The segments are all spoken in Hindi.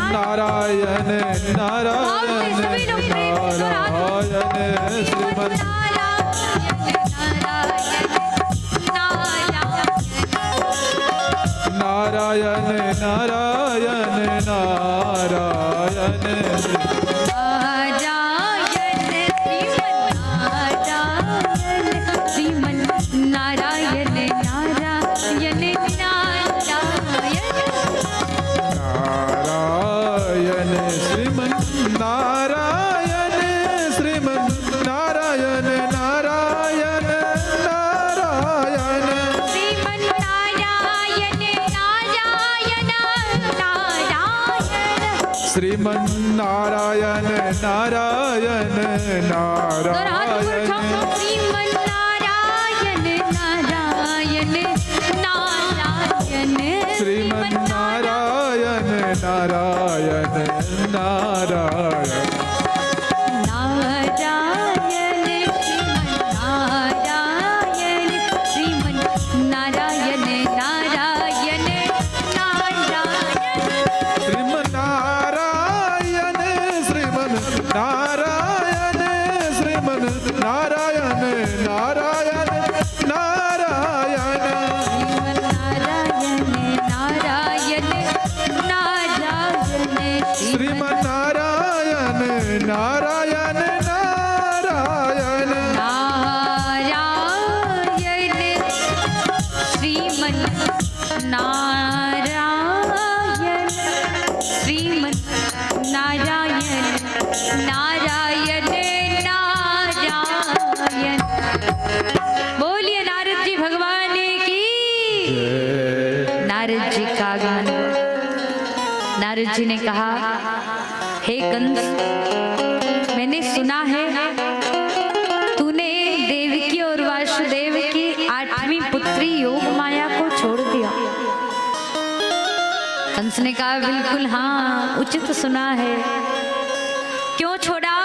नारायण नारायण नारायण श्रीमन नारायण नारायण नारायण श्रीमन नारायण नारायण नारायण श्रीमन नारायण श्रीमन नारायण नारायण नारायण श्रीमन नारायण नारायण नारायण श्रीमन नारायण नारायण नारायण श्रीमन नारायण नारायण नारायण श्रीमन नारायण नारायण नारायण नारायण श्रीमन नारायण नारायण नारायण श्रीमन नारायण श्रीमन नारायण श्रीमन नारायण नारायण नारायण श्रीमन नारायण नारायण श्रीमन नारायण नारायण श्रीमन नारायण नारायण नारायण बोलिए नारद जी भगवान की। नारद जी का गान। नारद जी ने कहा, हे कंस, मैंने सुना है तूने देवकी और वासुदेव की 8वीं पुत्री योग माया को छोड़ दिया। कंस ने कहा, बिल्कुल हाँ, उचित सुना है। क्यों छोड़ा?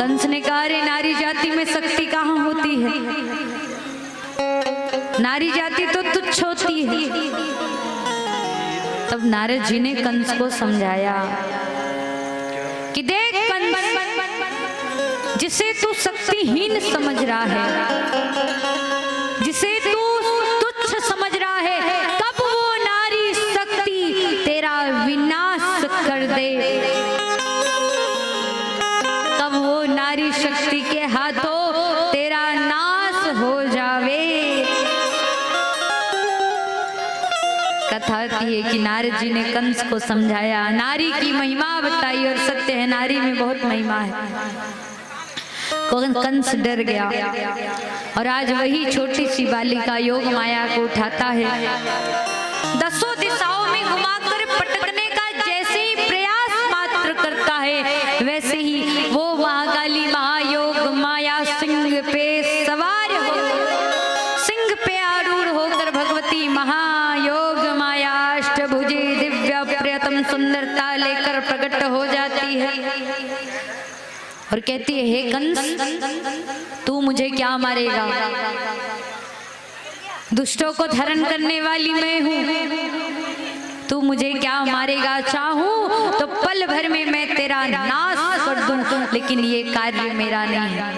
कंस ने कहा, अरे नारी जाति में शक्ति कहाँ होती है? नारी जाति तो तुच्छ होती है। तब नारद जी ने कंस को समझाया कि देख कंस, जिसे तू शक्तिहीन समझ रहा है, जिसे तू तुच्छ समझ रहा है, कब वो नारी शक्ति तेरा विनाश कर दे, कब वो नारी शक्ति के हाथों तेरा नाश हो जावे। कथा आती है कि नारद जी ने कंस को समझाया, नारी की महिमा बताई, और सत्य है नारी में बहुत महिमा है। कंस डर गया और आज वही छोटी सी बालिका योग माया को उठाता है, 10 दिशाओं में घुमाकर पटकने का जैसे ही प्रयास मात्र करता है, वैसे ही वो महाकाली महायोग माया सिंह पे सवार हो, सिंह पे आरूढ़ होकर भगवती महायोग माया अष्टभुजी दिव्य प्रियतम सुंदरता लेकर प्रकट हो जाती है और कहती है, हे कंस, तू मुझे क्या मारेगा? दुष्टों को धारण करने वाली मैं हूँ, तू मुझे क्या मारेगा? चाहूं तो पल भर में मैं तेरा नाश कर दूं, लेकिन ये कार्य मेरा नहीं है।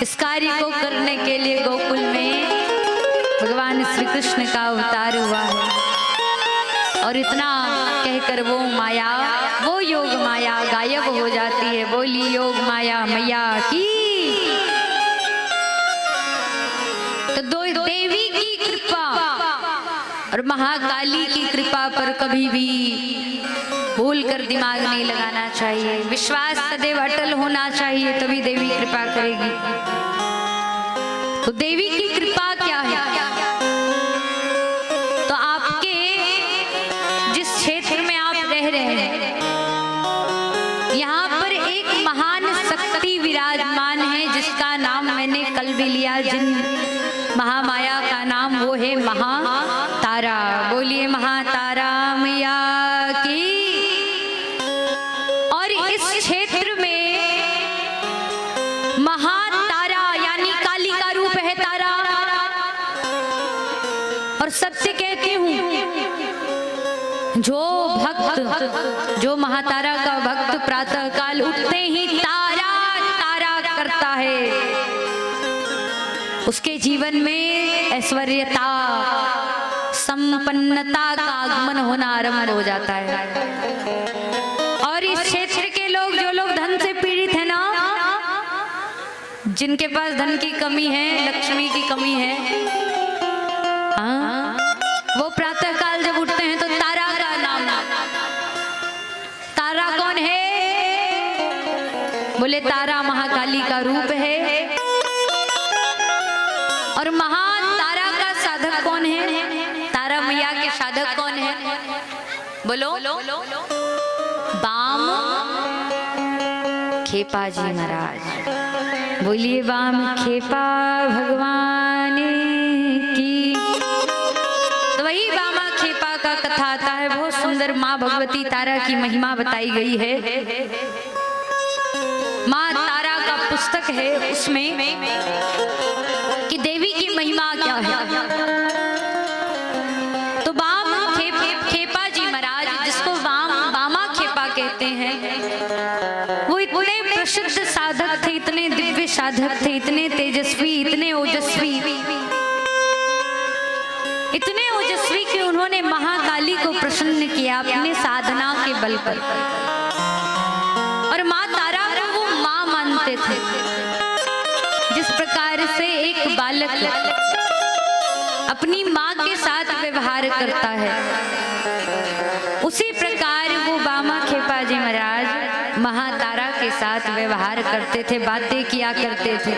इस कार्य को करने के लिए गोकुल में भगवान श्री कृष्ण का अवतार हुआ है और इतना कहकर वो माया, वो योग माया गायब हो जाती है। बोली योग माया मैया की। तो दो देवी की कृपा और महाकाली की कृपा पर कभी भी भूल कर दिमाग नहीं लगाना चाहिए। विश्वास सदैव अटल होना चाहिए, तभी देवी कृपा करेगी। तो देवी की कृपा क्या है? तो आपके जिस क्षेत्र में आप रह रहे हैं, यहाँ पर एक महान शक्ति विराजमान है, जिसका नाम मैंने कल भी लिया। जिन महामाया का नाम वो है महातारा। बोलिए महातारा मैया की। और इस क्षेत्र में महातारा यानी जो भक्त, जो महातारा का भक्त प्रातः काल उठते ही तारा तारा करता है, उसके जीवन में ऐश्वर्यता, संपन्नता का आगमन होना आरंभ हो जाता है। और इस क्षेत्र के लोग, जो लोग धन से पीड़ित है ना, जिनके पास धन की कमी है, लक्ष्मी की कमी है, हाँ, वो प्रातः काल जब उठते हैं तो तारा का नाम, तारा कौन है? बोले तारा महाकाली का रूप है। और महान तारा का साधक कौन है? तारा मैया के साधक कौन है? बोलो। बाम खेपा जी महाराज। बोलिए बाम खेपा भगवान की। तो वही बामा खेपा का कथा आता है। बहुत सुंदर माँ भगवती तारा की महिमा बताई गई है। माँ तारा का पुस्तक है, उसमें कि देवी की महिमा क्या है। तो बाम खेपा जी महाराज, जिसको बामा खेपा कहते हैं, वो इतने प्रसिद्ध साधक थे, इतने दिव्य साधक थे, इतने तेजस्वी, इतने ओजस्वी, इतने ओजस्वी कि उन्होंने महाकाली को प्रसन्न किया अपने साधना के बल पर। और माँ तारा को वो माँ मानते थे। जिस प्रकार से एक बालक अपनी माँ के साथ व्यवहार करता है, उसी प्रकार वो बामा खेपा जी महाराज महातारा के साथ व्यवहार करते थे, बातें किया करते थे।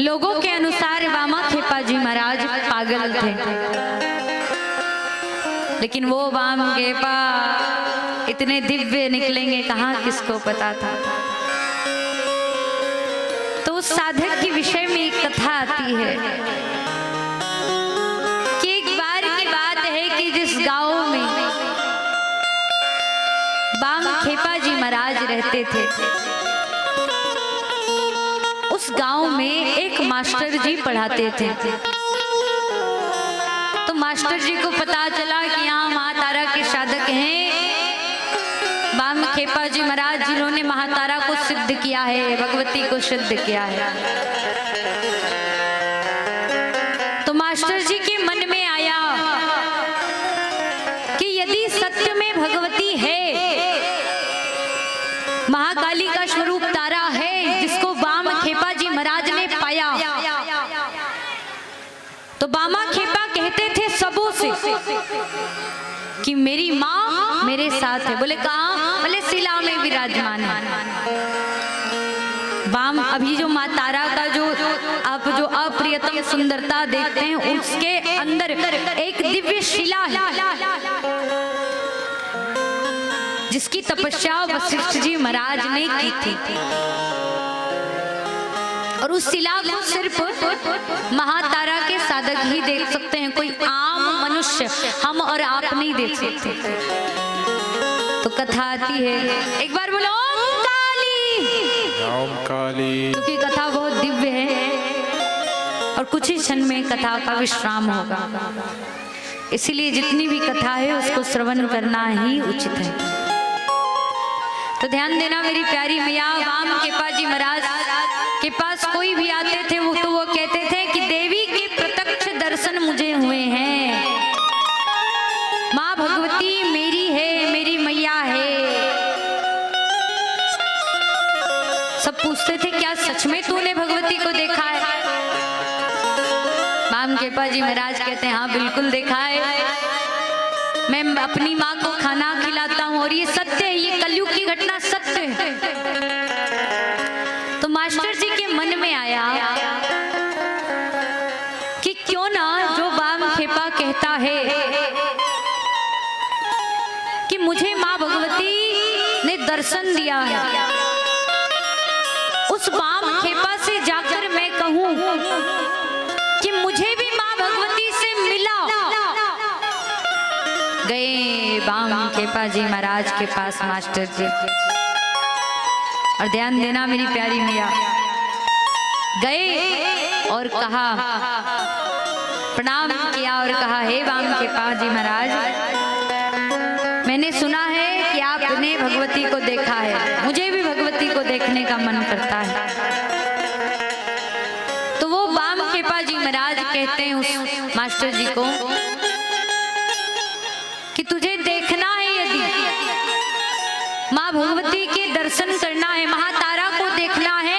लोगों के अनुसार बामा खेपा जी महाराज पागल थे, लेकिन वो बाम खेपा इतने दिव्य निकलेंगे कहाँ, किसको पता था। तो उस साधक के विषय में एक कथा आती है कि एक बार की बात है कि जिस गांव में बाम खेपा जी महाराज रहते थे, उस गांव में एक मास्टर जी पढ़ाते थे। तो मास्टर जी को पता चला कि यहाँ माँ तारा के साधक हैं बाम खेपा जी महाराज, जिन्होंने महातारा को सिद्ध किया है, भगवती को सिद्ध किया है। तो मास्टर जी के मन में आया कि यदि सत्य में भगवती है, महाकाली का स्वरूप तारा है, जिसको बाम खेपा जी महाराज ने पाया, तो बामा खेपा कहते थे सबों से कि मेरी माँ मेरे साथ है। बोले कहाँ? बोले शिला में विराजमान है। बाम अभी जो माँ तारा का जो आप जो अप्रियतम सुंदरता देखते हैं, उसके अंदर एक दिव्य शिला है, जिसकी तपस्या वशिष्ठ जी महाराज ने की थी। और उस शिला को सिर्फ महातारा के साधक ही देख सकते हैं, कोई आम मनुष्य हम और आप नहीं देख सकते। तो कथा आती है, एक बार बोलो ओम काली। ओम काली। क्योंकि कथा बहुत दिव्य है और कुछ ही क्षण में कथा का विश्राम होगा, इसीलिए जितनी भी कथा है उसको श्रवण करना ही उचित है। तो ध्यान देना मेरी प्यारी मैया, बाम खेपा जी महाराज के पास कोई भी आते थे वो कहते थे कि देवी के प्रत्यक्ष दर्शन मुझे हुए हैं, माँ भगवती मेरी है, मेरी मैया है। सब पूछते थे क्या सच में तूने भगवती को देखा है? बाम खेपा जी महाराज कहते हैं हाँ बिल्कुल देखा है, मैं अपनी माँ को खाना खिलाता हूँ और ये सत्य है, ये कलयुग की घटना सत्य है। तो मास्टर जी के मन में आया कि क्यों ना जो बाम खेपा कहता है कि मुझे माँ भगवती ने दर्शन दिया है, उस बाम खेपा से जाकर मैं कहूँ कि मुझे भी माँ भगवती से मिला। गए बाम खेपा जी महाराज के पास मास्टर जी, और ध्यान देना मेरी प्यारी मैया, गए और कहा प्रणाम किया और कहा, हे वाम खेपा जी महाराज, मैंने सुना है कि आपने भगवती को देखा है, मुझे भी भगवती को देखने का मन करता है। तो वो वाम खेपा जी महाराज कहते हैं उस मास्टर जी को कि तुझे देखना है, यदि माँ भगवती के दर्शन करना है, महातारा को देखना है,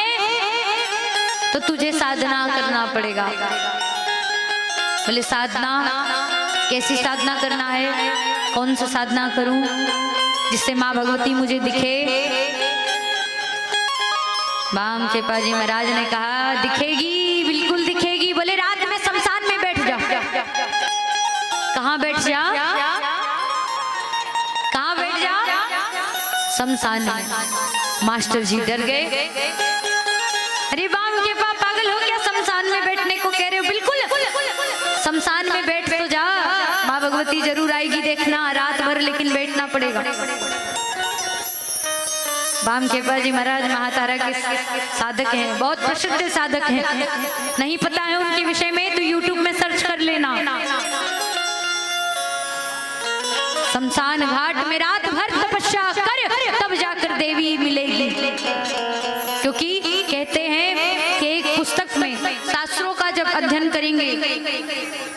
तो तुझे साधना करना पड़ेगा। बोले साधना, कैसी साधना करना है, कौन सा साधना करूं जिससे माँ भगवती मुझे दिखे? वाम खेपा जी महाराज ने कहा, दिखेगी, बिल्कुल दिखेगी। बोले रात में शमशान में बैठ जा। कहाँ बैठ जा? कहाँ बैठ जा? शमशान में। मास्टर जी डर गए, अरे वाम खेपा पागल हो गया, शमशान में बैठने को कह रहे हो? बिल्कुल शमशान में बैठ तो जा, माँ भगवती जरूर आएगी, देखना रात भर, लेकिन बैठना पड़ेगा। वाम खेपा जी महाराज महातारा के साधक हैं, बहुत प्रसिद्ध साधक हैं। नहीं पता है उनके विषय में तो यूट्यूब में सर्च कर लेना। शमशान घाट में रात भर तपस्या कर, तब जाकर देवी मिलेगी। क्योंकि कहते हैं कि एक पुस्तक में शास्त्रों का जब अध्ययन करेंगे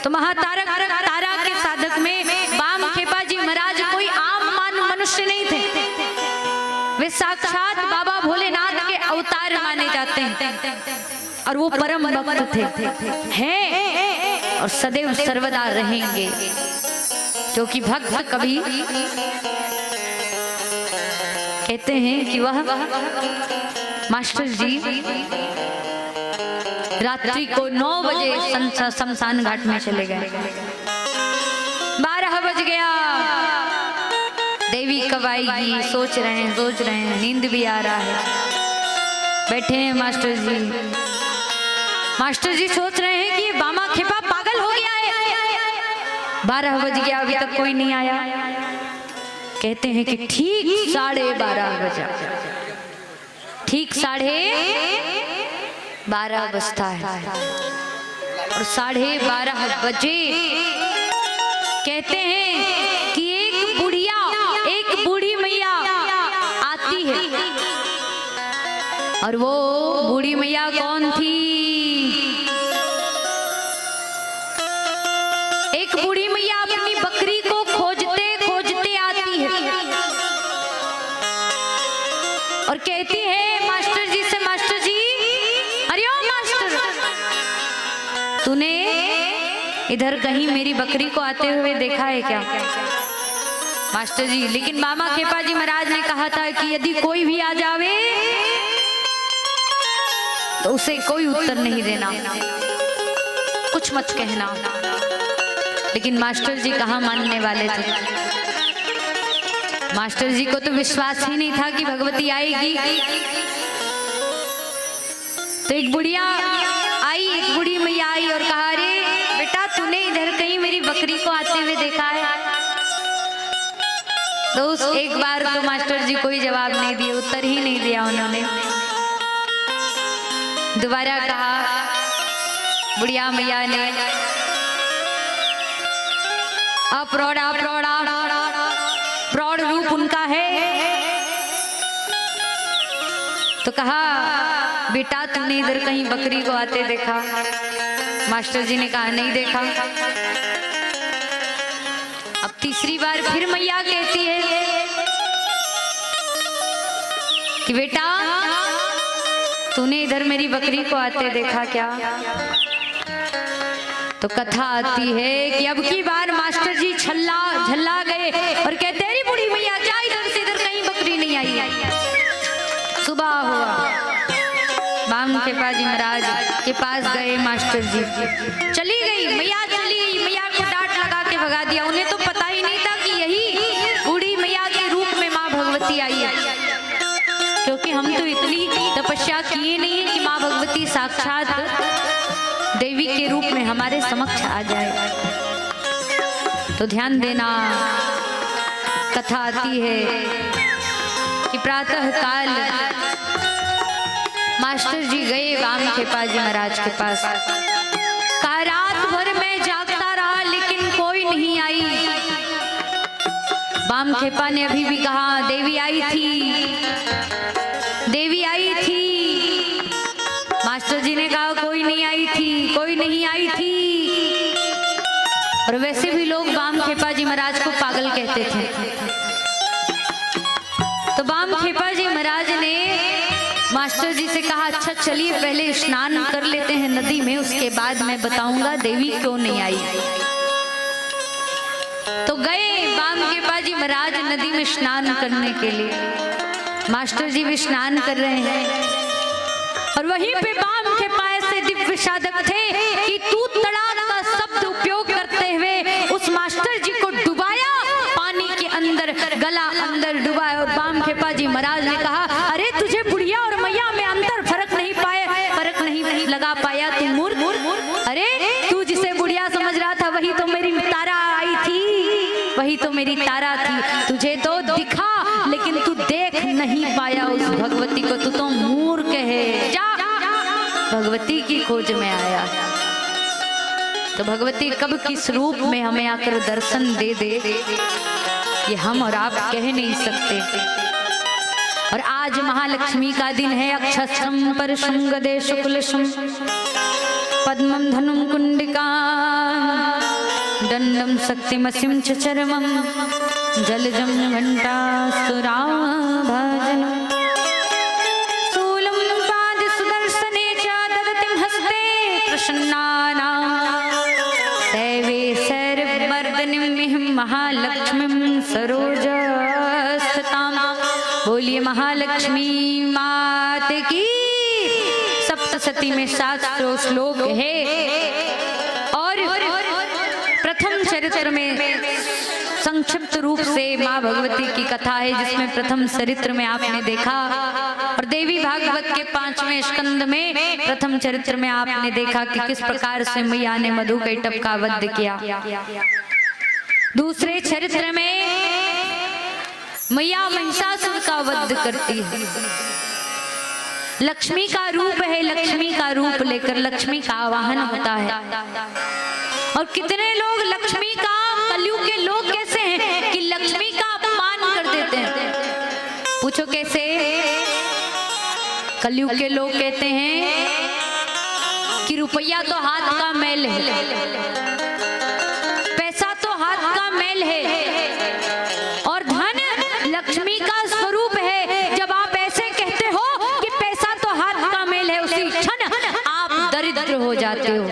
तो महातारा तारा के साधक में वाम खेपा जी महाराज कोई आम मनुष्य नहीं थे, वे साक्षात बाबा भोलेनाथ के अवतार माने जाते हैं। और वो परम भक्त हैं और सदैव सर्वदा रहेंगे, क्योंकि भक्त कभी कहते हैं कि वह मास्टर जी रात्रि को 9 बजे शमशान घाट में चले गए। 12 बज गया, देवी कब आएगी, सोच रहे हैं, नींद भी आ रहा है। बैठे हैं मास्टर जी। मास्टर जी सोच रहे हैं कि ये वामा खेपा पागल हो गया है। 12 बज गया, अभी तक कोई नहीं आया। कहते हैं कि ठीक 12:30 बजा, ठीक 12:30 बजता है। और 12:30 बजे कहते हैं कि एक बूढ़ी मैया आती है। और वो बूढ़ी मैया कौन थी? एक बूढ़ी मैया अपनी बकरी को खोजते खोजते आती है और कहती है मास्टर जी से, मास्टर जी, अरे ओ मास्टर, तूने इधर कहीं मेरी बकरी को आते हुए देखा है क्या? मास्टर जी, लेकिन मामा खेपा जी महाराज ने कहा था कि यदि कोई भी आ जावे तो उसे कोई उत्तर नहीं देना, कुछ मत कहना। लेकिन मास्टर जी कहाँ मानने वाले थे। मास्टर जी को तो विश्वास ही नहीं था कि भगवती आएगी। तो एक बुढ़िया आई, एक बूढ़ी मैया आई और कहा, अरे बेटा, तूने इधर कहीं मेरी बकरी को आते हुए देखा है? तो एक बार तो मास्टर जी कोई जवाब नहीं दिया, उत्तर ही नहीं दिया उन्होंने। दोबारा कहा, बुढ़िया मैया ने, प्रौढ़ रूप उनका है। तो कहा, बेटा, तूने इधर कहीं बकरी को आते देखा? मास्टर जी ने कहा, नहीं देखा। अब तीसरी बार फिर मैया कहती है कि बेटा, तूने इधर मेरी बकरी को आते देखा क्या? तो कथा आती है कि अब की बार मास्टर जी झल्ला गए और कहते, अरे बूढ़ी मैया, क्या इधर से इधर कहीं बकरी नहीं आई? सुबह हुआ, वाम खेपा जी महाराज के पास गए मास्टर जी। चली गई मैया, मैया को डांट लगा के भगा दिया। उन्हें तो पता ही नहीं था कि यही बूढ़ी मैया के रूप में माँ भगवती आई है, क्योंकि हम तो इतनी तपस्या किए नहीं है कि माँ भगवती साक्षात देवी के रूप में हमारे समक्ष आ जाए। तो ध्यान देना, कथा आती है कि प्रातः काल मास्टर जी गए वाम खेपा जी महाराज के पास। कहा, रात भर मैं जागता रहा लेकिन कोई नहीं आई। बामखेपा ने अभी भी कहा देवी आई थी, देवी आई थी। मास्टर जी ने कहा कोई नहीं आई थी, कोई नहीं आई थी। और वैसे भी लोग बामखेपा जी महाराज को पागल कहते थे। तो बामखेपा जी महाराज ने मास्टर जी से कहा अच्छा चलिए पहले स्नान कर लेते हैं नदी में, उसके बाद मैं बताऊंगा देवी क्यों नहीं आई। तो गए बामखेपा जी महाराज नदी में स्नान करने के लिए। मास्टर जी भी स्नान कर रहे हैं और वहीं पे बामखेपा ऐसे दिव्य साधक थे कि तू तड़ाक का शब्द उपयोग करते हुए उस मास्टर जी को डुबाया पानी के अंदर, गला अंदर डुबाया। और बामखेपा जी महाराज ने कहा अरे तुझे बुढ़िया और मैया में अंतर फर्क नहीं लगा पाया तू मूर्ख। अरे तू जिसे बुढ़िया समझ रहा था वही तो मेरी तारा आई थी, वही तो मेरी तारा थी। तुझे तो दिखा लेकिन तू देख नहीं पाया उस भगवती को, तू तो मूर्ख है। जा भगवती की खोज में आया। तो भगवती कब किस रूप में हमें आकर दर्शन दे दे ये हम और आप कह नहीं सकते। और आज महालक्ष्मी का दिन है। अक्षस्रम पर शुंगदे शुक्लशम पद्मम धनुम कुंडिका दंडम शक्तिमसिं च चरमं जलजं घंटासुराभाजनम् शूलं पाद सुदर्शने च ददतिं हस्ते प्रसन्नानां दैवे शैर्मर्दनीं महालक्ष्मीं सरोजस्थितां। बोलिए महालक्ष्मी मात की। सप्तशती में 700 श्लोक है और प्रथम चरित्र में संक्षिप्त रूप से माँ भगवती की कथा है, जिसमें प्रथम चरित्र में आपने देखा और देवी भागवत के 5वें स्कंद में प्रथम चरित्र में आपने देखा कि किस प्रकार से मैया ने मधुकैटभ का वध किया। दूसरे चरित्र में मैया महिषासुर का वध करती है। लक्ष्मी का रूप है, लक्ष्मी का रूप लेकर लक्ष्मी का आवाहन होता है। और कितने लोग लक्ष्मी का, कलयुग के लोग कैसे हैं कि लक्ष्मी का अपमान कर देते हैं। पूछो कैसे? कलयुग के लोग कहते हैं कि रुपया तो हाथ का मैल है, पैसा तो हाथ का मैल है और धन लक्ष्मी का स्वरूप है। जब आप ऐसे कहते हो कि पैसा तो हाथ का मैल है, उसी क्षण आप दरिद्र हो जाते हो।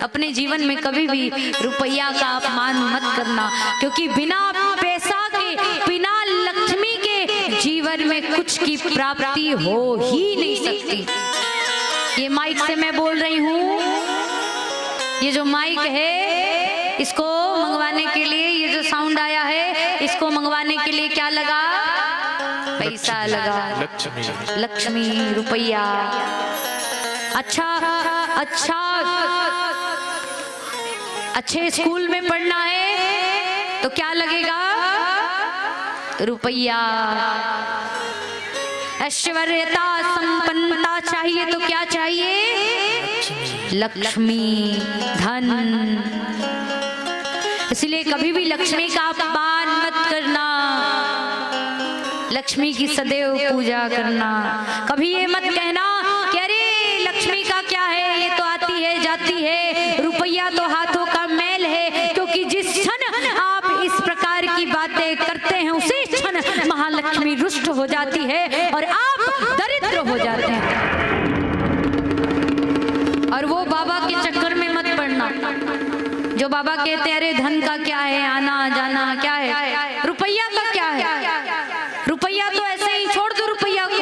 अपने जीवन में कभी भी रुपया का अपमान मत करना, क्योंकि बिना पैसा के, बिना लक्ष्मी के जीवन में कुछ की प्राप्ति हो ही नहीं सकती। ये माइक से मैं बोल रही हूँ, ये जो माइक है इसको मंगवाने के लिए, ये जो साउंड आया है इसको मंगवाने के लिए क्या लगा? पैसा लगा, लक्ष्मी, रुपया। अच्छा अच्छे स्कूल में पढ़ना है तो क्या लगेगा? रुपया। ऐश्वर्यता, संपन्नता चाहिए तो क्या चाहिए? लक्ष्मी, धन। इसलिए कभी भी लक्ष्मी का अपमान मत करना, लक्ष्मी की सदैव पूजा करना। कभी ये मत कहना कि अरे लक्ष्मी का क्या है, ये तो आती है जाती है, रुपया तो हाथों का मैल है। क्योंकि जिस क्षण आप इस प्रकार की बातें करते हैं उसी क्षण महालक्ष्मी रुष्ट हो जाती है और आप दरिद्र हो जाते हैं। और वो बाबा के चक्कर में मत पड़ना जो बाबा कहते हैं अरे धन का क्या है, आना जाना क्या है, रुपया का क्या है, रुपया तो ऐसे ही छोड़ दो रुपया को।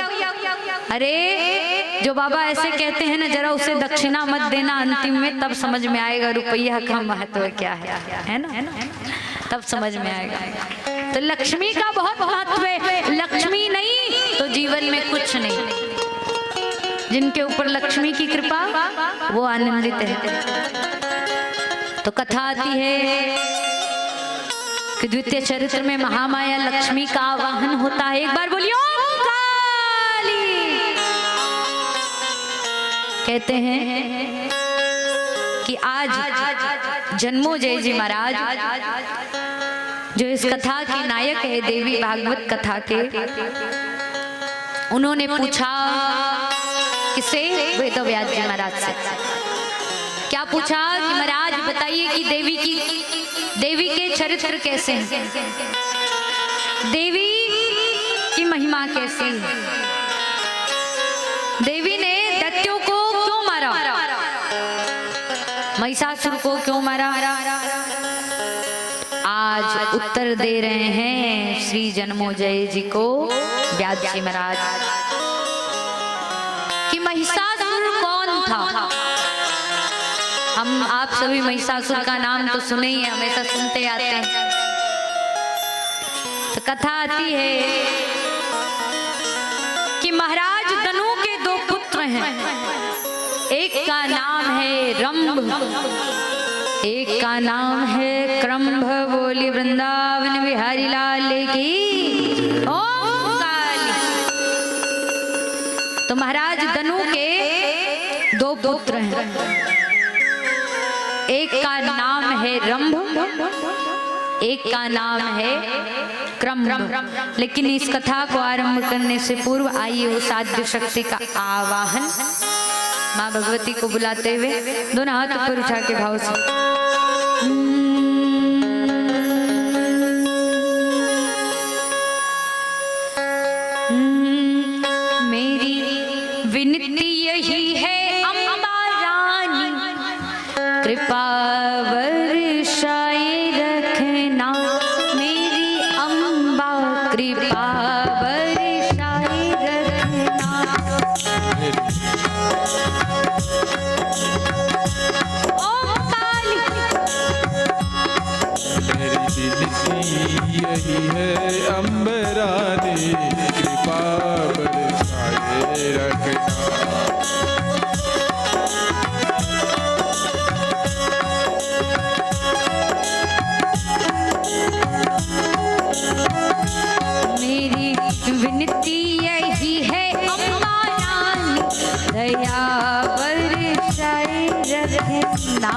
अरे जो बाबा ऐसे कहते हैं ना, जरा उसे दक्षिणा मत देना अंतिम में, तब समझ में आएगा रुपया का महत्व क्या है ना, तब समझ में आएगा। तो लक्ष्मी का बहुत महत्व है। लक्ष्मी नहीं तो जीवन में कुछ नहीं। जिनके ऊपर लक्ष्मी की कृपा वो आनंदित है। तो कथा आती है कि द्वितीय चरित्र में महामाया लक्ष्मी का आवाहन होता है। एक बार बोलिए ओम काली। कहते हैं कि आज जन्मोजय जी महाराज जो इस कथा के नायक है, देवी भागवत कथा के, उन्होंने पूछा किसे? वेद व्यास जी महाराज से। क्या पूछा कि महाराज बताइए कि देवी के चरित्र कैसे हैं, देवी की महिमा कैसी है, देवी ने दैत्यों को क्यों मारा, महिषासुर को क्यों मारा? आज उत्तर दे रहे हैं श्री जन्मोजय जी को व्यास जी महाराज कि महिषासुर कौन था। हम आप सभी महिषासुर का नाम तो सुने ही, हमेशा सुनते आते हैं। तो कथा आती है कि महाराज धनु के दो पुत्र हैं, एक का नाम है रंभ, एक का नाम है क्रंभ। बोली वृंदावन बिहारी लाल की ओम काली। तो महाराज धनु के दो पुत्र हैं, एक का नाम है रंभ, एक का नाम है क्रंभ। लेकिन इस कथा को आरंभ करने से पूर्व आइए उस आद्य शक्ति का आवाहन माँ भगवती को बुलाते हुए दोनों हाथ ऊपर उठा के भाव से मेरी विनती यही है अम्बा रानी, कृपा वर्षाए रखना, मेरी अम्बा कृपा वर्षाए रखना। ओम काली। मेरी विनती यही है अम्बा रानी, कृपा बरसाए रखना। मेरी विनती यही है अम्बा रानी, दया बरसाए रखना,